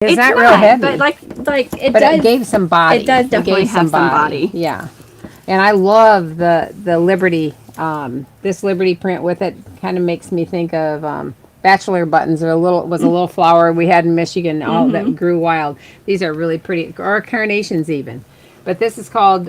It's not real heavy. But like it but does. It gave some body. It does definitely have some body. Yeah. And I love the Liberty. This Liberty print with it kind of makes me think of bachelor buttons. Was a little flower we had in Michigan, all that grew wild. These are really pretty, or carnations even. But this is called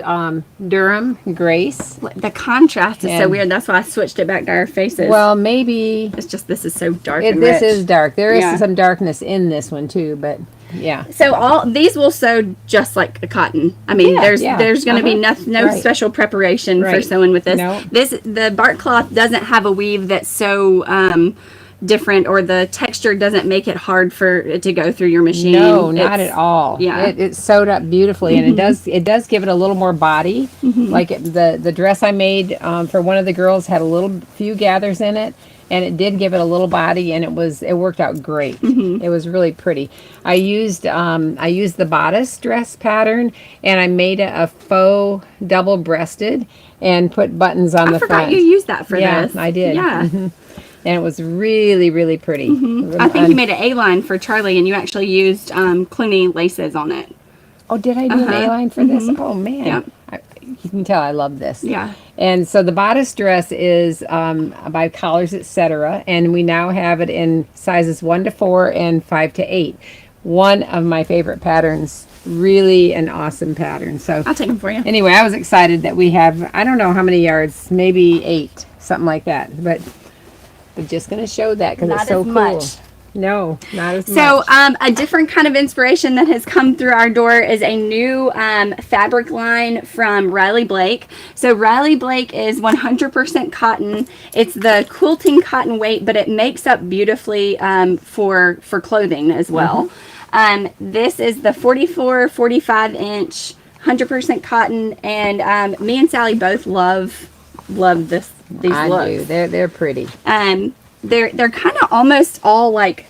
Durham Grace. The contrast is so weird. That's why I switched it back to our faces. Well, maybe it's just this is so dark and this rich. is dark. There is some darkness in this one too, but yeah. So all these will sew just like a cotton. I mean, there's going to be no special preparation for sewing with this. No. The bark cloth doesn't have a weave that's so different, or the texture doesn't make it hard for it to go through your machine. No, not at all. Yeah, it's sewed up beautifully, and it does give it a little more body. Like the dress I made for one of the girls had a few gathers in it, and it did give it a little body, and it worked out great. It was really pretty. I used the bodice dress pattern, and I made a faux double-breasted and put buttons on the front. I forgot you used that for this. Yeah, I did. Yeah. And it was really, really pretty. I think you made an A-line for Charlie, and you actually used Clooney laces on it. Oh, did I do an A-line for this? Oh, man. Yep. You can tell I love this. Yeah. And so the bodice dress is by Collars, etc. And we now have it in sizes 1 to 4 and 5 to 8. One of my favorite patterns. Really an awesome pattern. So I'll take them for you. Anyway, I was excited that we have, I don't know how many yards, maybe 8, something like that. But I'm just going to show that because it's so cool. Much. No, not as much. So a different kind of inspiration that has come through our door is a new fabric line from Riley Blake. So Riley Blake is 100% cotton. It's the quilting cotton weight, but it makes up beautifully for clothing as well. This is the 45 inch, 100% cotton, and me and Sally both love these looks. I do. They're pretty. They're kind of almost all like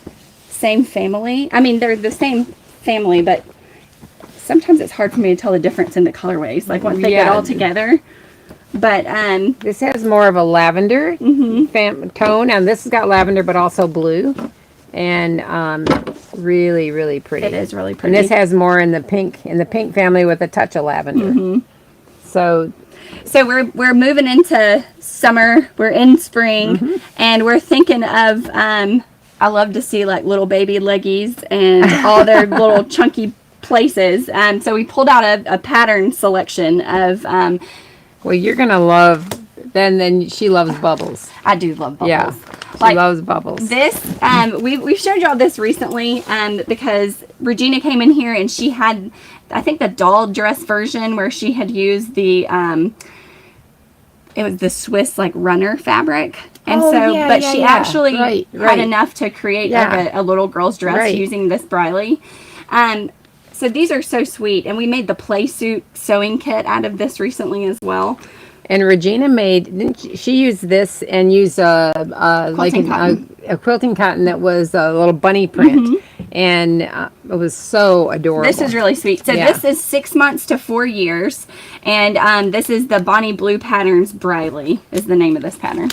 same family. I mean, they're the same family, but sometimes it's hard for me to tell the difference in the colorways. Like once they get all together. But this has more of a lavender tone, and this has got lavender, but also blue, and really, really pretty. It is really pretty. And this has more in the pink family with a touch of lavender. So we're moving into summer. We're in spring, and we're thinking of. I love to see like little baby leggies and all their little chunky places. So we pulled out a pattern selection of. Well, you're gonna love. Then she loves bubbles. I do love bubbles. Yeah, she loves bubbles. This we've showed y'all this recently because Regina came in here and she had. I think the doll dress version where she had used the it was the Swiss like runner fabric, and she actually had enough to create like a little girl's dress using this Briley. So these are so sweet, and we made the play suit sewing kit out of this recently as well. And Regina didn't she use this and use a quilting cotton that was a little bunny print, and it was so adorable. This is really sweet. So this is 6 months to 4 years, and this is the Bonnie Blue Patterns Briley is the name of this pattern.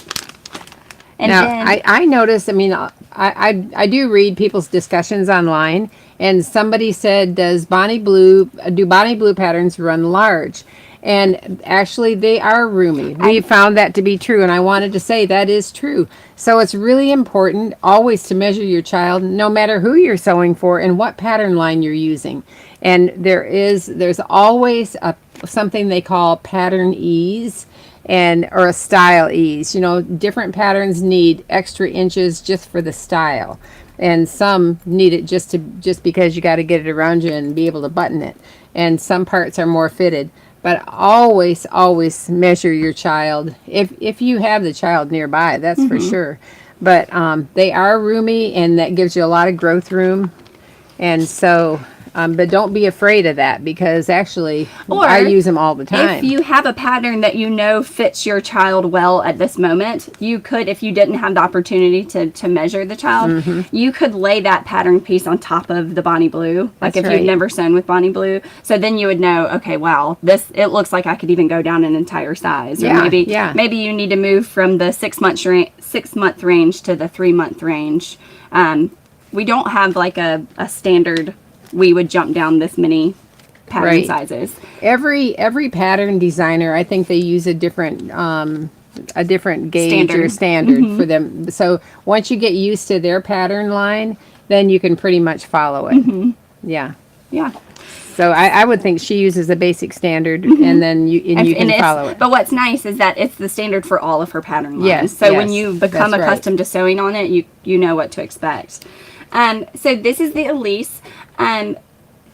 And now then, I noticed. I mean, I do read people's discussions online, and somebody said, do Bonnie Blue patterns run large? And actually, they are roomy. We found that to be true, and I wanted to say that is true. So it's really important always to measure your child, no matter who you're sewing for and what pattern line you're using. And there's always something they call pattern ease or a style ease. You know, different patterns need extra inches just for the style, and some need it just because you got to get it around you and be able to button it. And some parts are more fitted. But always, always measure your child if you have the child nearby. That's for sure. But they are roomy, and that gives you a lot of growth room. And so, but don't be afraid of that, because actually I use them all the time. If you have a pattern that you know fits your child well at this moment, you could, if you didn't have the opportunity to measure the child, you could lay that pattern piece on top of the Bonnie Blue. Like if you've never sewn with Bonnie Blue. So then you would know, okay, wow, it looks like I could even go down an entire size. Or maybe you need to move from the 6 month range to the 3 month range. we don't have like a standard, we would jump down this many pattern Right. sizes. Every pattern designer, I think they use a different gauge or standard for them. So once you get used to their pattern line, then you can pretty much follow it. Yeah. Yeah. So I would think she uses a basic standard, and then you can it's, follow it. But what's nice is that it's the standard for all of her pattern lines. Yes, So when yes, you become that's right. accustomed to sewing on it, you know what to expect. So this is the Elise.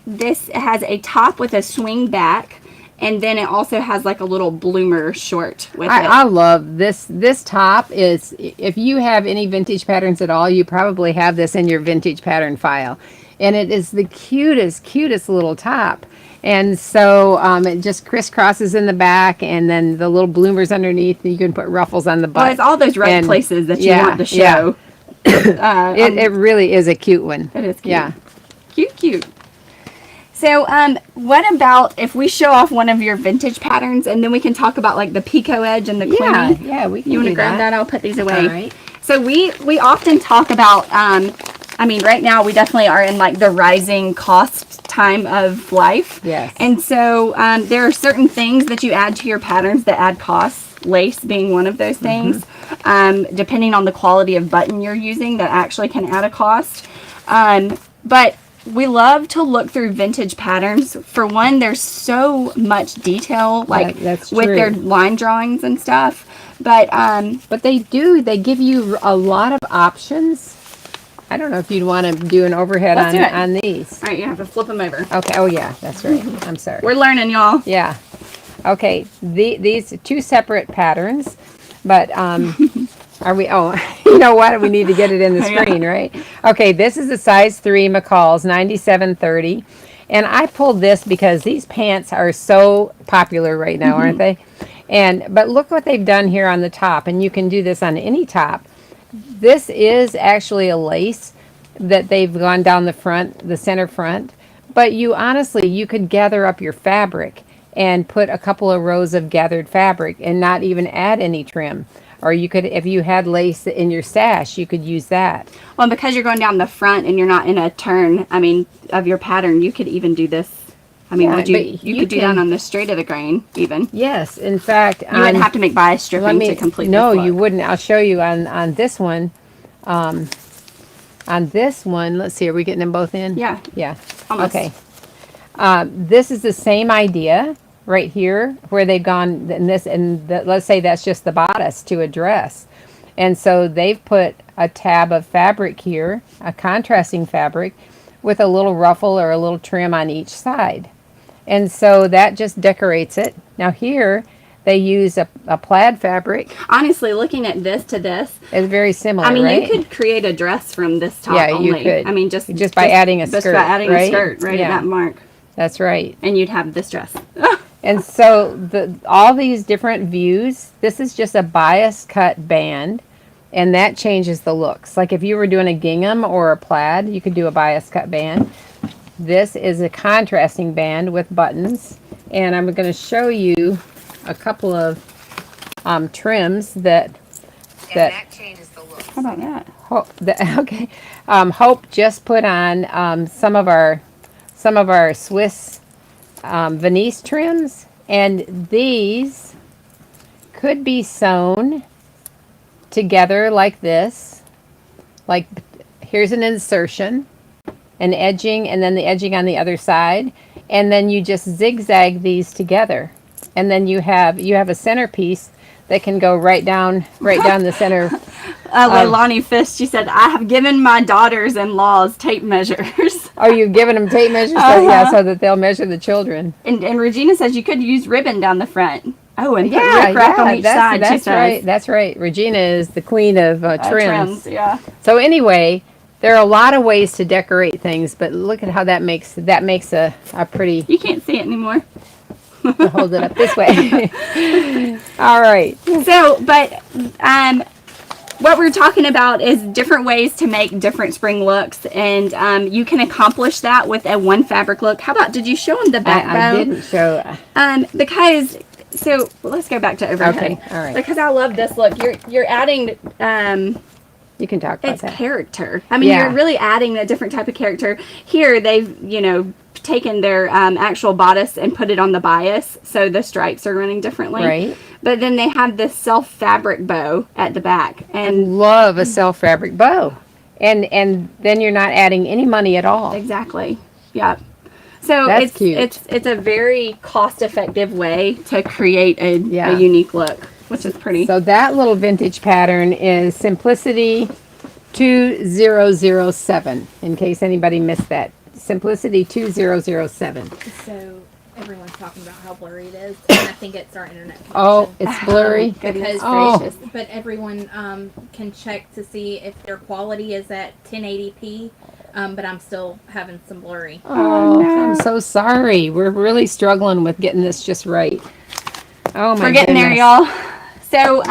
This has a top with a swing back, and then it also has like a little bloomer short with it. I love this. This top is, if you have any vintage patterns at all, you probably have this in your vintage pattern file. And it is the cutest little top. And so it just crisscrosses in the back, and then the little bloomers underneath, and you can put ruffles on the butt. Well, it's all those red places that you want to show. It really is a cute one. It is cute. Yeah. Cute. So, what about if we show off one of your vintage patterns, and then we can talk about like the picot edge and the Clooney? Yeah, we can You want to do grab that? I'll put these away. All right. So we often talk about, I mean, right now we definitely are in like the rising cost time of life. Yes. And so there are certain things that you add to your patterns that add costs, lace being one of those things. Depending on the quality of button you're using, that actually can add a cost. But we love to look through vintage patterns. For one, there's so much detail, like that's with true. their line drawings and stuff. But they give you a lot of options. I don't know if you'd want to do an overhead Let's do it. on these. all right, you have to flip them over. Okay. Oh yeah, that's right. I'm sorry. We're learning, y'all. Yeah. Okay. These two separate patterns, but are we? Oh, you know what? We need to get it in the screen, right? Okay. This is a size 3 McCall's 9730, and I pulled this because these pants are so popular right now, aren't they? But look what they've done here on the top, and you can do this on any top. This is actually a lace that they've gone down the front, the center front, but you could gather up your fabric and put a couple of rows of gathered fabric and not even add any trim. Or you could, if you had lace in your stash, you could use that. Well, because you're going down the front and you're not in a turn, I mean, of your pattern, you could even do this. I mean, Yeah, you could do that on the straight of the grain, even. Yes, in fact, You wouldn't have to make bias stripping to complete no, this look. you wouldn't. I'll show you on this one. On this one, let's see, are we getting them both in? Yeah. Yeah. Almost. Okay. This is the same idea right here, where they've gone in this, and let's say that's just the bodice to a dress. And so they've put a tab of fabric here, a contrasting fabric, with a little ruffle or a little trim on each side. And so that just decorates it. Now here, they use a plaid fabric. Honestly, looking at this to this, It's very similar, I mean, right? you could create a dress from this top Yeah, only. you could. I mean, just by adding a Just skirt, by adding right? a skirt right Yeah. at that mark. That's right. And you'd have this dress. And so all these different views, this is just a bias cut band, and that changes the looks. Like if you were doing a gingham or a plaid, you could do a bias cut band. This is a contrasting band with buttons, and I'm going to show you a couple of trims that changes the look. How about that? okay. Hope just put on some of our Swiss Venice trims, and these could be sewn together like this. Like here's an insertion, an edging, and then the edging on the other side, and then you just zigzag these together, and then you have a centerpiece that can go right down the center. Leilani Fisk, she said, I have given my daughters-in-laws tape measures. Oh, you've given them tape measures, so that they'll measure the children. And Regina says you could use ribbon down the front. Oh, and put rickrack on each side. That's right. That's right. Regina is the queen of trims. Yeah. So anyway, there are a lot of ways to decorate things, but look at how that makes a pretty. You can't see it anymore. I'll hold it up this way. All right. So, but what we're talking about is different ways to make different spring looks, and you can accomplish that with a one fabric look. How about, did you show them the back I bow? didn't show. Because, so let's go back to overhead. Okay, all right. Because I love this look. You're adding You can talk about It's that. character. I mean, Yeah. you're really adding a different type of character. Here, they've, taken their actual bodice and put it on the bias, so the stripes are running differently. Right. But then they have this self fabric bow at the back. I And love a self fabric bow. And then you're not adding any money at all. exactly. Yeah. So That's it's cute. it's a very cost effective way to create a unique look, which is pretty. So that little vintage pattern is Simplicity 2007, in case anybody missed that. Simplicity 2007. So everyone's talking about how blurry it is, and I think it's our internet connection. Oh, it's blurry. Goodness Oh. gracious. But everyone can check to see if their quality is at 1080p. But I'm still having some blurry. Oh, no. I'm so sorry. We're really struggling with getting this just right. Oh my We're getting there, goodness. y'all. So,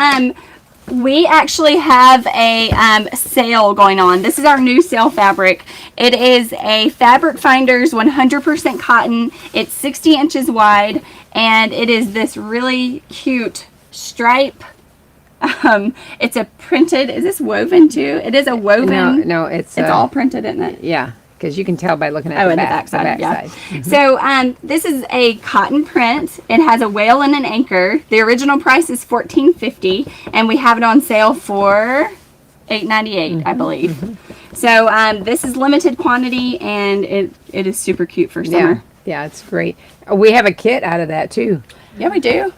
we actually have a sale going on. This is our new sale fabric. It is a Fabric Finders 100% cotton. It's 60 inches wide, and it is this really cute stripe. It's a printed. Is this woven too? It is a woven. No, it's all printed, isn't it? yeah, because you can tell by looking at Oh, the and the back. backside, yeah. backside. So this is a cotton print. It has a whale and an anchor. The original price is $14.50, and we have it on sale for $8.98, I believe. So this is limited quantity, and it is super cute for Yeah, summer. yeah, it's great. We have a kit out of that too. Yeah, we do.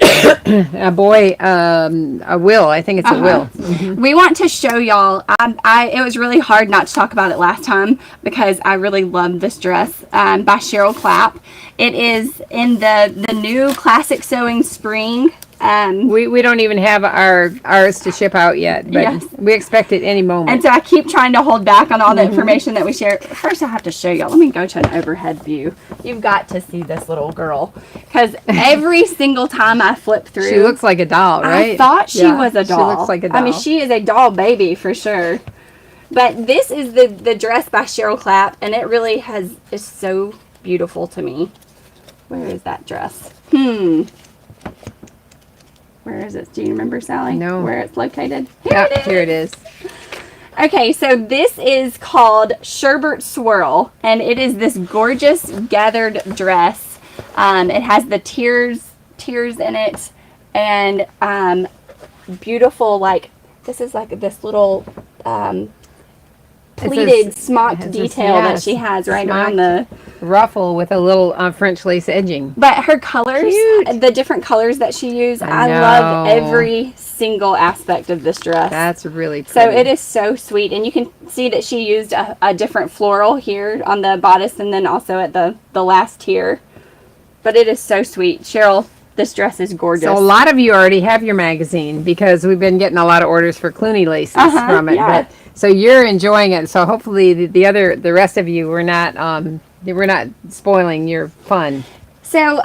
A boy, a Will. I think it's a Will. We want to show y'all. It was really hard not to talk about it last time because I really loved this dress by Cheryl Clapp. It is in the new Classic Sewing Spring. We don't even have ours to ship out yet, but Yes. we expect it any moment. And so I keep trying to hold back on all the information that we share. First, I have to show y'all. Let me go to an overhead view. You've got to see this little girl. Because every single time I flip through. She looks like a doll, right? I thought she Yeah, was a doll. She looks like a doll. I mean, she is a doll baby for sure. But this is the dress by Cheryl Clapp. And it really is so beautiful to me. Where is that dress? Where is it? Do you remember, Sally? No. Where it's located? Here it is. Okay, so this is called Sherbert Swirl, and it is this gorgeous gathered dress. It has the tears in it, and beautiful, this is like this little pleated smocked has detail that she has right around the. Ruffle with a little French lace edging. But her colors, the different colors that she used, I love know. every single aspect of this dress. That's really pretty. So it is so sweet, and you can see that she used a different floral here on the bodice and then also at the last tier. But it is so sweet. Cheryl, this dress is gorgeous. So a lot of you already have your magazine because we've been getting a lot of orders for Clooney laces from it. yeah. But, so you're enjoying it. So hopefully the rest of you we're not spoiling your fun. So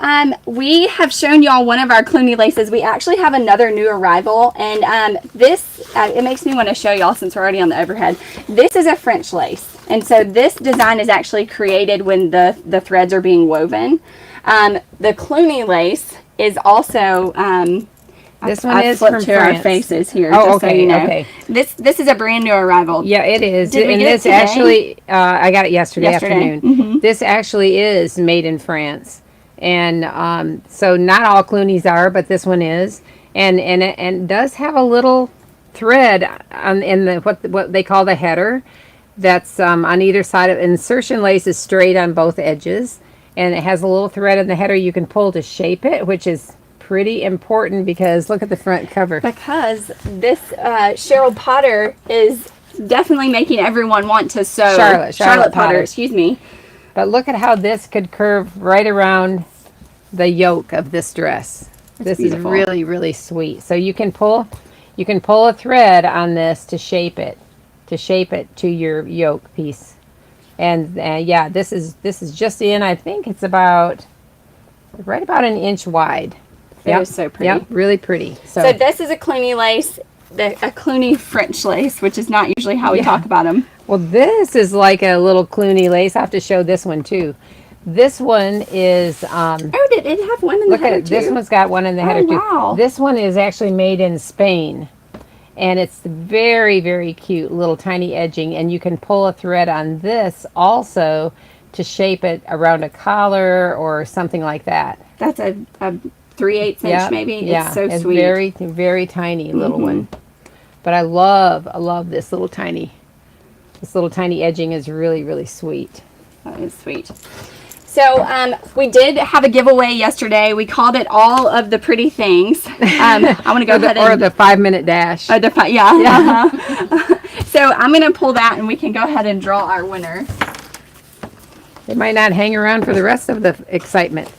we have shown y'all one of our Clooney laces. We actually have another new arrival, and this, it makes me want to show y'all since we're already on the overhead. This is a French lace, and so this design is actually created when the threads are being woven. The Clooney lace is also... This one I is flipped from to our France. faces here, Oh, just so okay, you know. okay. This is a brand new arrival. Yeah, it is. Did we and get it this today? actually, I got it yesterday afternoon. Mm-hmm. This actually is made in France, and so not all Clooney's are, but this one is, and does have a little thread in the what they call the header. That's on either side of insertion lace is straight on both edges, and it has a little thread in the header you can pull to shape it, which is pretty important because look at the front cover. Because this Cheryl Potter is definitely making everyone want to sew. Charlotte Potter, Potter. excuse me. But look at how this could curve right around the yoke of this dress. This beautiful. is really, really sweet. So you can pull a thread on this to shape it to your yoke piece. And yeah, this is just in. I think it's right about an inch wide. It is so pretty. Yep, really pretty. So this is a Clooney lace, a Clooney French lace, which is not usually how we talk about them. Well, this is like a little Clooney lace. I have to show this one too. This one is. Oh, did it have one in the Look header at it. This too? one's got one in the header too. Wow. This one is actually made in Spain, And it's very, very cute, little tiny edging. And you can pull a thread on this also to shape it around a collar or something like that. That's a 3/8 inch maybe. Yeah, It's so it's sweet. very, very tiny little one. But I love this little tiny edging is really, really sweet. That is sweet. So we did have a giveaway yesterday. We called it All of the Pretty Things. I want to go ahead Or and... the 5-minute dash. yeah. So I'm going to pull that and we can go ahead and draw our winner. It might not hang around for the rest of the excitement.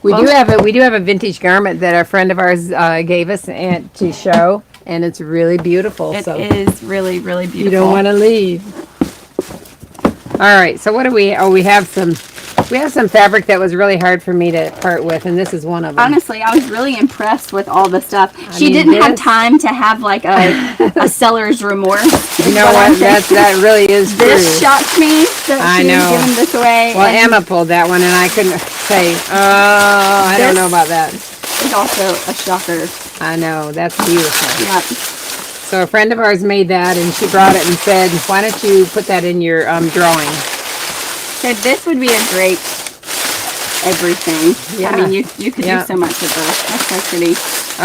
We do have a vintage garment that a friend of ours gave us and to show, and it's really beautiful. It is really, really beautiful. You don't want to leave. All right, so what do we? Oh, we have some fabric that was really hard for me to part with, and this is one of them. Honestly, I was really impressed with all the stuff. She mean, didn't have time to have like a seller's remorse. You know what? That really is true. This shocked me that I she know. was giving this away. Well, and Emma pulled that one, and I couldn't say, I don't know about that. it's also a shocker. I know, that's beautiful. Yep. So a friend of ours made that, and she brought it and said, why don't you put that in your drawing? So this would be a great everything. Yeah. I mean, you could Yeah. do so much with this. That's so pretty.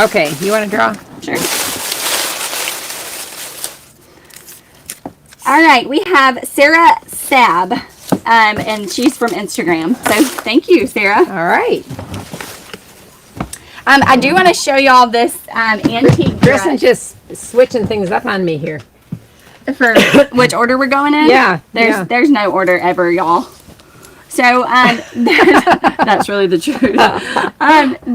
Okay, you want to draw? Sure. All right, we have Sarah Sab, and she's from Instagram. So thank you, Sarah. All right. I do want to show y'all this antique Kristen's dress. just switching things up on me here. For which order we're going in? Yeah, There's no order ever, y'all. So that's really the truth.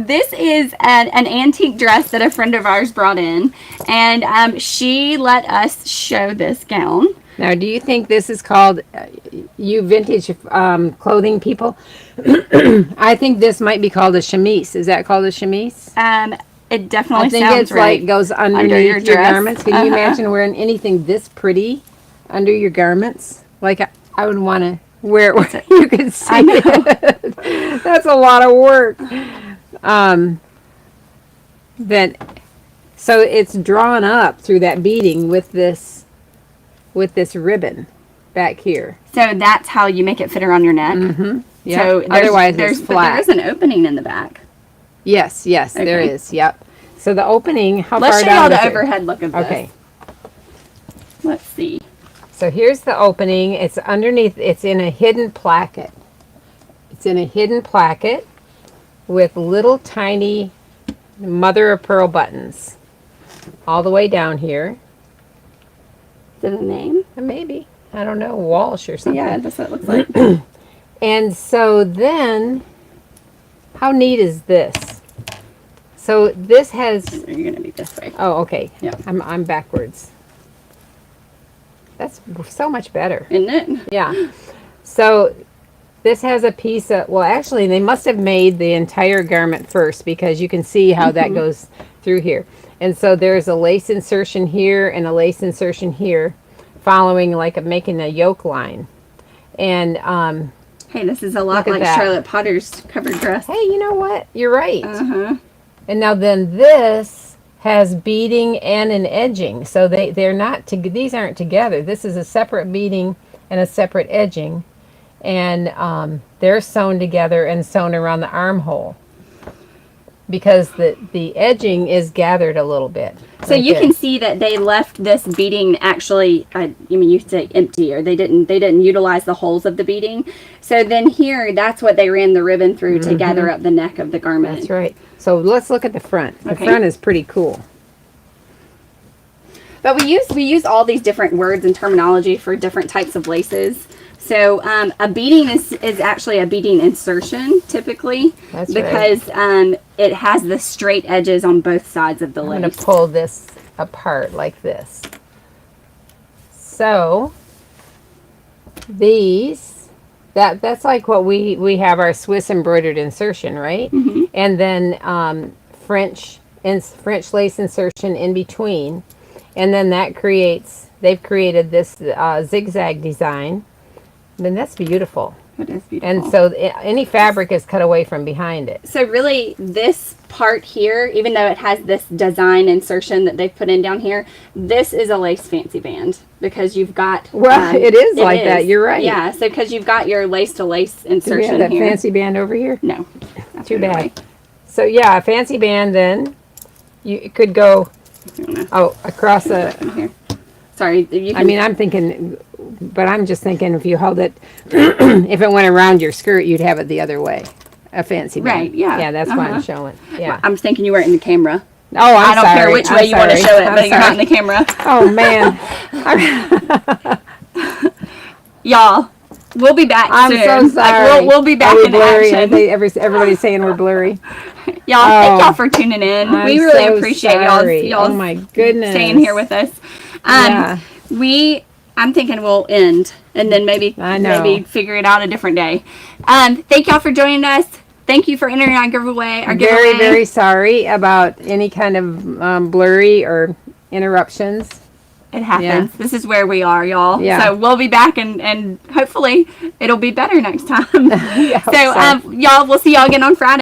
This is an antique dress that a friend of ours brought in, and she let us show this gown. Now, do you think this is called, you vintage clothing people? I think this might be called a chemise. Is that called a chemise? It definitely I think sounds it's right. like goes underneath Under your your dress. garments. Can you imagine wearing anything this pretty under your garments? Like I would want to wear it where you can see it. That's a lot of work. So it's drawn up through that beading with this ribbon back here. So that's how you make it fit around your neck. Mm-hmm. Yeah. So Otherwise, it's but flat. there is an opening in the back. Yes, there Okay. is. Yep. So the opening, how Let's far show down y'all is the it? overhead look of this. Okay. Let's see. So here's the opening. It's underneath. It's in a hidden placket. It's in a hidden placket with little tiny mother of pearl buttons all the way down here. Is it a name? Maybe. I don't know. Walsh or something. Yeah, that's what it looks like. And so then, how neat is this? So this has. You're gonna be this way. Oh, okay. Yeah. I'm backwards. That's so much better. Isn't it? Yeah. So this has a piece of, well, actually, they must have made the entire garment first because you can see how that goes through here. And so there's a lace insertion here and a lace insertion here, following like making a yoke line. And Hey, this is a lot Look at like that. Charlotte Potter's covered dress. hey, you know what? You're right. Uh-huh. And now then this has beading and an edging. So they're not these aren't together. This is a separate beading and a separate edging. And they're sewn together and sewn around the armhole. Because the edging is gathered a little bit. So right you there. can see that they left this beading actually, you say empty, or they didn't utilize the holes of the beading. So then here, that's what they ran the ribbon through to gather up the neck of the garment. That's right. So let's look at the front. The Okay. front is pretty cool. But we use all these different words and terminology for different types of laces. So a beading is actually a beading insertion typically. That's because it has the straight edges on both sides of the I'm lace. going to pull this apart like this. So these, that's like what we have our Swiss embroidered insertion, right? Mm-hmm. And then French lace insertion in between. And then they've created this zigzag design. Then that's beautiful. It is beautiful. And so any fabric is cut away from behind it. So really, this part here, even though it has this design insertion that they've put in down here, this is a lace fancy band because you've got. Well, it is like that. You're right. Yeah, so because you've got your lace to lace Do we insertion have that here. fancy band over here? No. Too bad. So yeah, a fancy band then. You could go across the. Here. Sorry, you can, I mean, I'm thinking, but I'm just thinking if you held it, if it went around your skirt, you'd have it the other way. A fancy band. Right, yeah. Yeah, that's why Uh-huh. I'm showing. Yeah. I'm thinking you weren't in the camera. Oh, I'm I don't care sorry. which way I'm you want to sorry. show it, I'm but you're not sorry. in the camera. Oh man. Y'all, we'll be back I'm soon. so sorry. Like, we'll be back Are we in blurry? action. Everybody's saying we're blurry. Y'all, thank Oh. y'all for tuning in. I'm We really so appreciate sorry. y'all Oh my goodness. staying here with us. Yeah. I'm thinking we'll end and then maybe figure it out a different day. Thank y'all for joining us. Thank you for entering our giveaway. Very, very sorry about any kind of blurry or interruptions. It happens. Yeah. This is where we are, y'all. Yeah. So we'll be back and hopefully it'll be better next time. Yeah, So y'all, we'll see y'all again on Friday.